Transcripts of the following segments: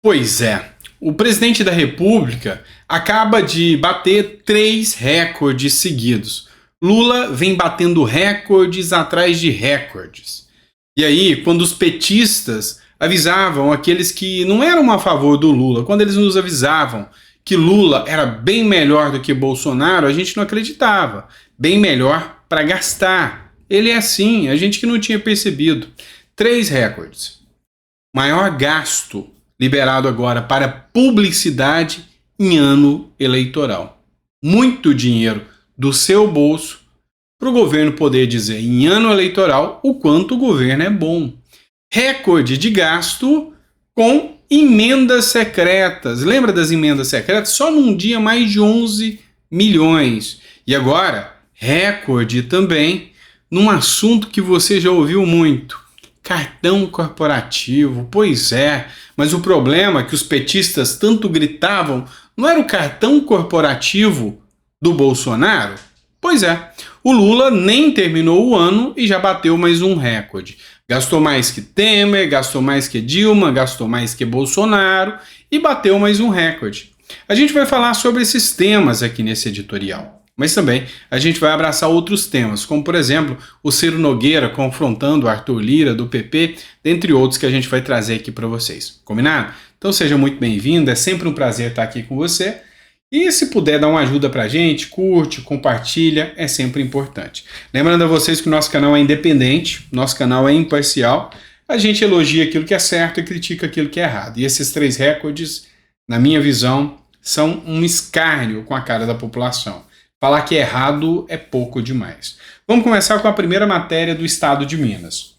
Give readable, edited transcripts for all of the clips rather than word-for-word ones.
Pois é, o presidente da República acaba de bater 3 recordes seguidos. Lula vem batendo recordes atrás de recordes. E aí, quando os petistas avisavam aqueles que não eram a favor do Lula, quando eles nos avisavam que Lula era bem melhor do que Bolsonaro, a gente não acreditava. Bem melhor para gastar. Ele é assim, a gente que não tinha percebido. 3 recordes. Maior gasto liberado agora para publicidade em ano eleitoral. Muito dinheiro do seu bolso para o governo poder dizer em ano eleitoral o quanto o governo é bom. Recorde de gasto com emendas secretas. Lembra das emendas secretas? Só num dia mais de 11 milhões. E agora, recorde também num assunto que você já ouviu muito. Cartão corporativo, pois é, mas o problema que os petistas tanto gritavam não era o cartão corporativo do Bolsonaro? Pois é, o Lula nem terminou o ano e já bateu mais um recorde. Gastou mais que Temer, gastou mais que Dilma, gastou mais que Bolsonaro e bateu mais um recorde. A gente vai falar sobre esses temas aqui nesse editorial. Mas também a gente vai abraçar outros temas, como por exemplo o Ciro Nogueira confrontando o Arthur Lira do PP, dentre outros que a gente vai trazer aqui para vocês. Combinado? Então seja muito bem-vindo, é sempre um prazer estar aqui com você. E se puder dar uma ajuda pra gente, curte, compartilha, é sempre importante. Lembrando a vocês que o nosso canal é independente, nosso canal é imparcial, a gente elogia aquilo que é certo e critica aquilo que é errado. E esses 3 recordes, na minha visão, são um escárnio com a cara da população. Falar que é errado é pouco demais. Vamos começar com a primeira matéria do estado de Minas.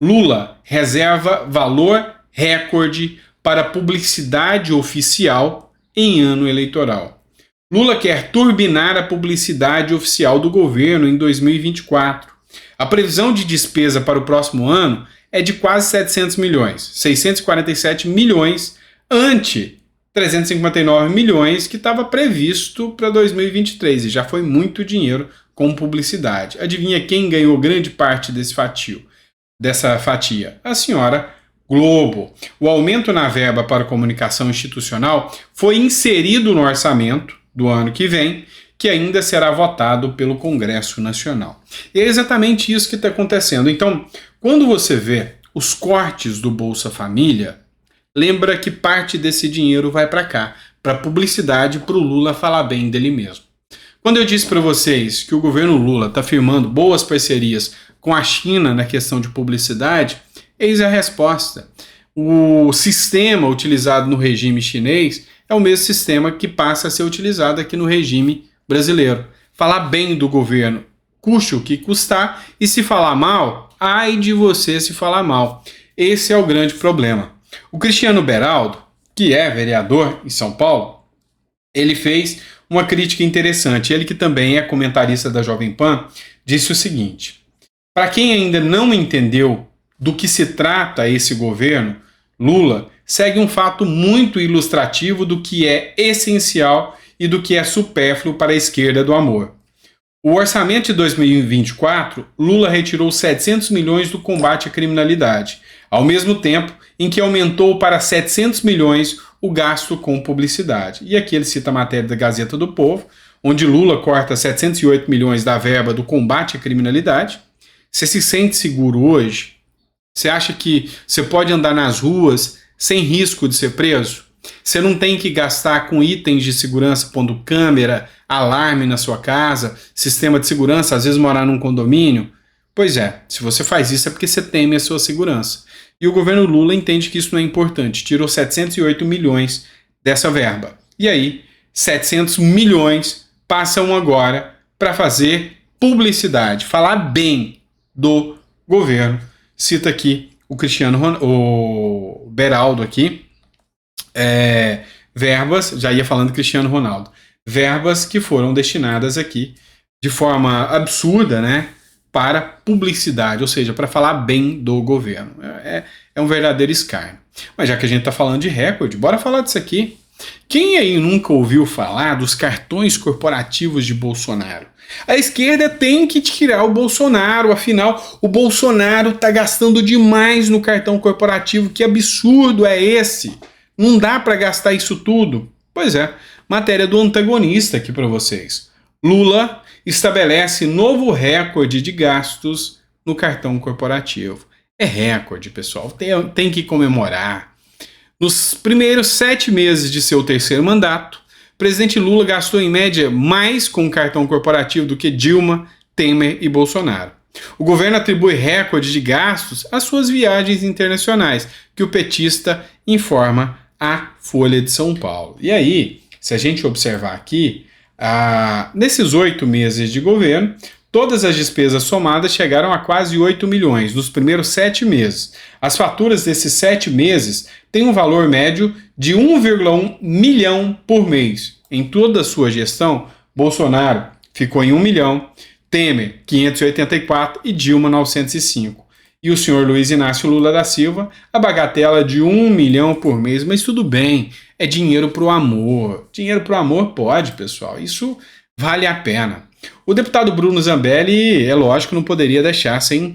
Lula reserva valor recorde para publicidade oficial em ano eleitoral. Lula quer turbinar a publicidade oficial do governo em 2024. A previsão de despesa para o próximo ano é de quase 700 milhões, 647 milhões ante 359 milhões que estava previsto para 2023 e já foi muito dinheiro com publicidade. Adivinha quem ganhou grande parte dessa fatia? A senhora Globo. O aumento na verba para comunicação institucional foi inserido no orçamento do ano que vem, que ainda será votado pelo Congresso Nacional. E é exatamente isso que está acontecendo. Então, quando você vê os cortes do Bolsa Família, lembra que parte desse dinheiro vai para cá, para publicidade, para o Lula falar bem dele mesmo. Quando eu disse para vocês que o governo Lula está firmando boas parcerias com a China na questão de publicidade, eis a resposta. O sistema utilizado no regime chinês é o mesmo sistema que passa a ser utilizado aqui no regime brasileiro. Falar bem do governo, custe o que custar, e se falar mal, ai de você se falar mal. Esse é o grande problema. O Cristiano Beraldo, que é vereador em São Paulo, ele fez uma crítica interessante. Ele, que também é comentarista da Jovem Pan, disse o seguinte: para quem ainda não entendeu do que se trata esse governo, Lula segue um fato muito ilustrativo do que é essencial e do que é supérfluo para a esquerda do amor. O orçamento de 2024, Lula retirou 700 milhões do combate à criminalidade, ao mesmo tempo em que aumentou para 700 milhões o gasto com publicidade. E aqui ele cita a matéria da Gazeta do Povo, onde Lula corta 708 milhões da verba do combate à criminalidade. Você se sente seguro hoje? Você acha que você pode andar nas ruas sem risco de ser preso? Você não tem que gastar com itens de segurança, pondo câmera, alarme na sua casa, sistema de segurança, às vezes morar num condomínio? Pois é, se você faz isso é porque você teme a sua segurança. E o governo Lula entende que isso não é importante, tirou 708 milhões dessa verba. E aí, 700 milhões passam agora para fazer publicidade, falar bem do governo. Cita aqui o Beraldo aqui, verbas, já ia falando Cristiano Ronaldo, verbas que foram destinadas aqui de forma absurda, né, para publicidade, ou seja, para falar bem do governo. É um verdadeiro escárnio. Mas já que a gente está falando de recorde, bora falar disso aqui. Quem aí nunca ouviu falar dos cartões corporativos de Bolsonaro? A esquerda tem que tirar o Bolsonaro, afinal, o Bolsonaro está gastando demais no cartão corporativo. Que absurdo é esse? Não dá para gastar isso tudo. Pois é, matéria do antagonista aqui para vocês. Lula estabelece novo recorde de gastos no cartão corporativo. É recorde, pessoal, tem que comemorar. Nos primeiros 7 meses de seu terceiro mandato, o presidente Lula gastou em média mais com o cartão corporativo do que Dilma, Temer e Bolsonaro. O governo atribui recorde de gastos às suas viagens internacionais, que o petista informa à Folha de São Paulo. E aí, se a gente observar aqui, nesses 8 meses de governo, todas as despesas somadas chegaram a quase 8 milhões nos primeiros 7 meses. As faturas desses 7 meses têm um valor médio de 1,1 milhão por mês. Em toda a sua gestão, Bolsonaro ficou em 1 milhão, Temer 584 e Dilma 905. E o senhor Luiz Inácio Lula da Silva, a bagatela de 1 milhão por mês. Mas tudo bem, é dinheiro pro amor. Dinheiro pro amor pode, pessoal. Isso vale a pena. O deputado Bruno Zambelli, é lógico, não poderia deixar sem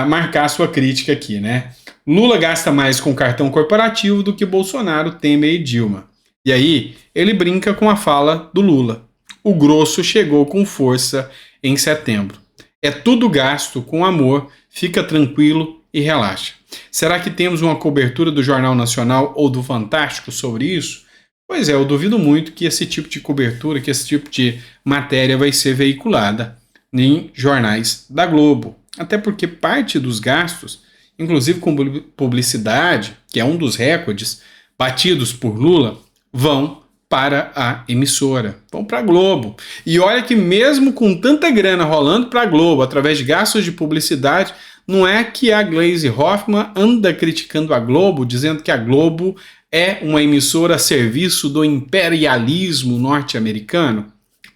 marcar sua crítica aqui, né? Lula gasta mais com cartão corporativo do que Bolsonaro, Temer e Dilma. E aí, ele brinca com a fala do Lula. O grosso chegou com força em setembro. É tudo gasto com amor, fica tranquilo e relaxa. Será que temos uma cobertura do Jornal Nacional ou do Fantástico sobre isso? Pois é, eu duvido muito que esse tipo de cobertura, que esse tipo de matéria vai ser veiculada em jornais da Globo. Até porque parte dos gastos, inclusive com publicidade, que é um dos recordes batidos por Lula, vão para a emissora, vão para a Globo. E olha que mesmo com tanta grana rolando para a Globo, através de gastos de publicidade, não é que a Gleisi Hoffmann anda criticando a Globo, dizendo que a Globo é uma emissora a serviço do imperialismo norte-americano?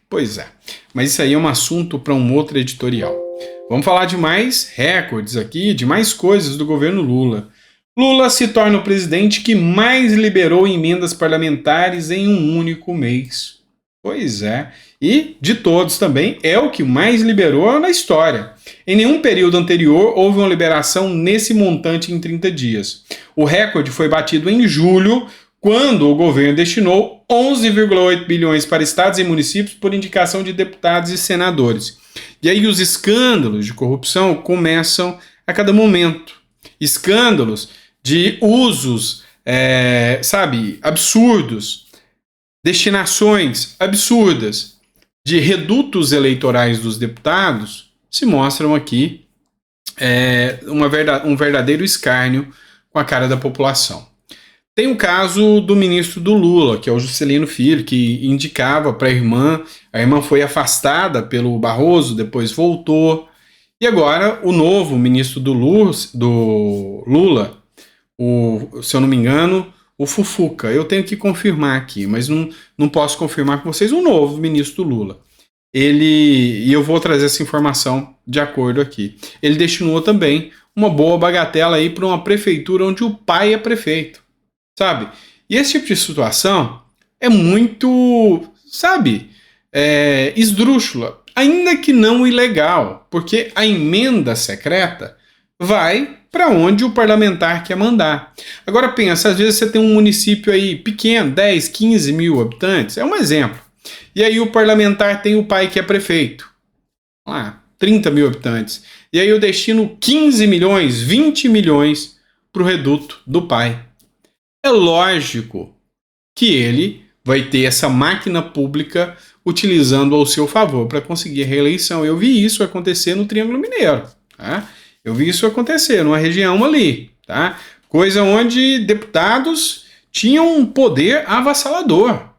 Pois é, mas isso aí é um assunto para um outro editorial. Vamos falar de mais recordes aqui, de mais coisas do governo Lula. Lula se torna o presidente que mais liberou emendas parlamentares em um único mês. Pois é, e de todos também é o que mais liberou na história. Em nenhum período anterior houve uma liberação nesse montante em 30 dias. O recorde foi batido em julho, quando o governo destinou 11,8 bilhões para estados e municípios por indicação de deputados e senadores. E aí os escândalos de corrupção começam a cada momento. Escândalos de usos, absurdos, destinações absurdas de redutos eleitorais dos deputados se mostram aqui um verdadeiro escárnio com a cara da população. Tem o caso do ministro do Lula, que é o Juscelino Filho, que indicava para a irmã foi afastada pelo Barroso, depois voltou, e agora o novo ministro do Lula, se eu não me engano, o Fufuca. Eu tenho que confirmar aqui, mas não posso confirmar com vocês. O novo ministro do Lula. E eu vou trazer essa informação de acordo aqui. Ele destinou também uma boa bagatela aí para uma prefeitura onde o pai é prefeito, sabe? E esse tipo de situação é muito, esdrúxula, ainda que não ilegal, porque a emenda secreta vai para onde o parlamentar quer mandar. Agora pensa, às vezes você tem um município aí pequeno, 10, 15 mil habitantes, é um exemplo. E aí o parlamentar tem o pai que é prefeito, 30 mil habitantes. E aí eu destino 15 milhões, 20 milhões para o reduto do pai. É lógico que ele vai ter essa máquina pública utilizando ao seu favor para conseguir a reeleição. Eu vi isso acontecer no Triângulo Mineiro, tá? Eu vi isso acontecer numa região ali, tá? Coisa onde deputados tinham um poder avassalador.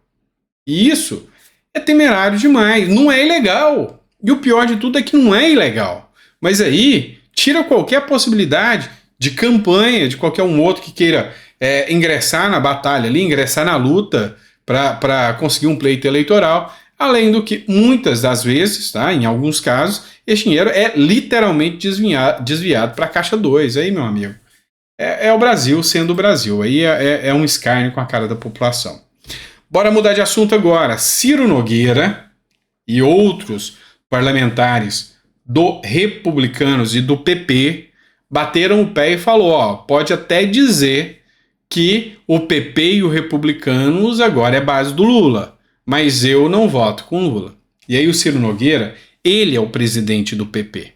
E isso é temerário demais, não é ilegal. E o pior de tudo é que não é ilegal. Mas aí tira qualquer possibilidade de campanha de qualquer um outro que queira ingressar na batalha ali, ingressar na luta para conseguir um pleito eleitoral. Além do que, muitas das vezes, tá, em alguns casos, esse dinheiro é literalmente desviado para a Caixa 2. Aí, meu amigo, é o Brasil sendo o Brasil. Aí é um escárnio com a cara da população. Bora mudar de assunto agora. Ciro Nogueira e outros parlamentares do Republicanos e do PP bateram o pé e falou, pode até dizer que o PP e o Republicanos agora é base do Lula, mas eu não voto com Lula. E aí o Ciro Nogueira, ele é o presidente do PP.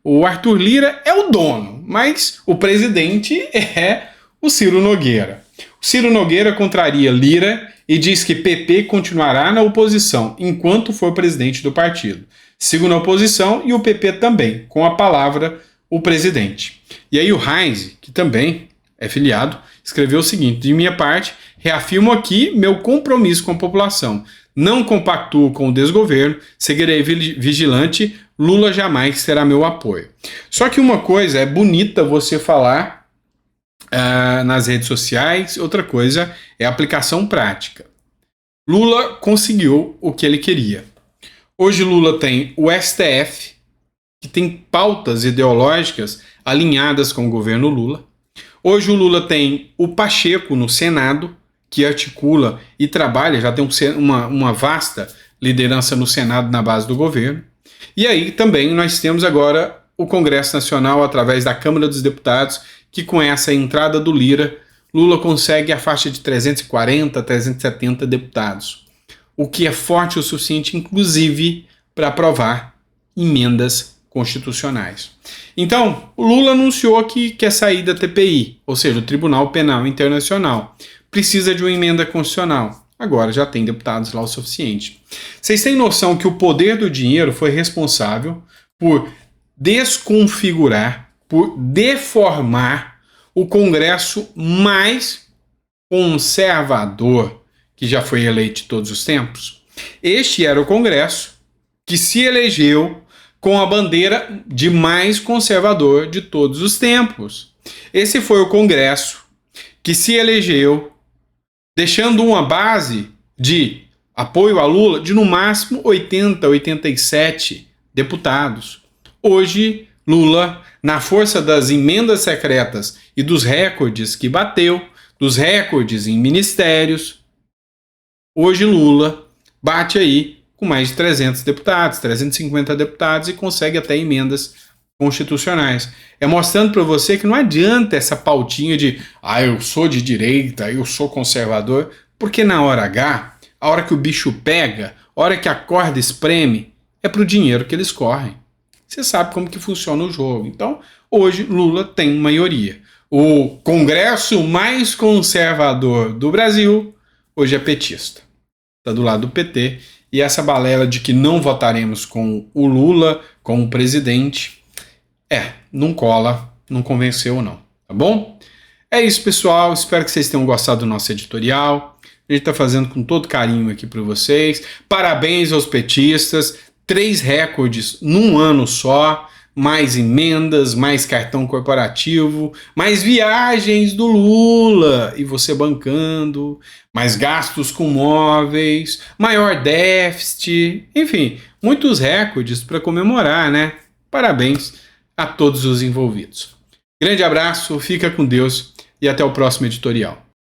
O Arthur Lira é o dono, mas o presidente é o Ciro Nogueira. O Ciro Nogueira contraria Lira e diz que PP continuará na oposição enquanto for presidente do partido. Sigo na oposição e o PP também, com a palavra o presidente. E aí o Heinz, que também é filiado, escreveu o seguinte: de minha parte, reafirmo aqui meu compromisso com a população. Não compactuo com o desgoverno, seguirei vigilante, Lula jamais terá meu apoio. Só que uma coisa é bonita você falar nas redes sociais, outra coisa é a aplicação prática. Lula conseguiu o que ele queria. Hoje Lula tem o STF, que tem pautas ideológicas alinhadas com o governo Lula. Hoje o Lula tem o Pacheco no Senado, que articula e trabalha, já tem uma vasta liderança no Senado na base do governo. E aí também nós temos agora o Congresso Nacional através da Câmara dos Deputados, que com essa entrada do Lira, Lula consegue a faixa de 340, 370 deputados, o que é forte o suficiente, inclusive, para aprovar emendas constitucionais. Então, o Lula anunciou que quer sair da TPI, ou seja, o Tribunal Penal Internacional. Precisa de uma emenda constitucional. Agora já tem deputados lá o suficiente. Vocês têm noção que o poder do dinheiro foi responsável por desconfigurar, por deformar o Congresso mais conservador que já foi eleito de todos os tempos? Este era o Congresso que se elegeu com a bandeira de mais conservador de todos os tempos. Esse foi o Congresso que se elegeu deixando uma base de apoio a Lula de no máximo 80, 87 deputados. Hoje, Lula, na força das emendas secretas e dos recordes que bateu, dos recordes em ministérios, hoje Lula bate aí com mais de 300 deputados, 350 deputados e consegue até emendas constitucionais. É mostrando para você que não adianta essa pautinha de eu sou de direita, eu sou conservador, porque na hora H, a hora que o bicho pega, a hora que a corda espreme, é pro dinheiro que eles correm. Você sabe como que funciona o jogo. Então, hoje Lula tem maioria. O Congresso mais conservador do Brasil hoje é petista. Está do lado do PT. E essa balela de que não votaremos com o Lula como presidente, não cola, não convenceu não, tá bom? É isso, pessoal, espero que vocês tenham gostado do nosso editorial. A gente está fazendo com todo carinho aqui para vocês. Parabéns aos petistas, 3 recordes num ano só, mais emendas, mais cartão corporativo, mais viagens do Lula e você bancando, mais gastos com móveis, maior déficit, enfim, muitos recordes para comemorar, né? Parabéns a todos os envolvidos. Grande abraço, fica com Deus e até o próximo editorial.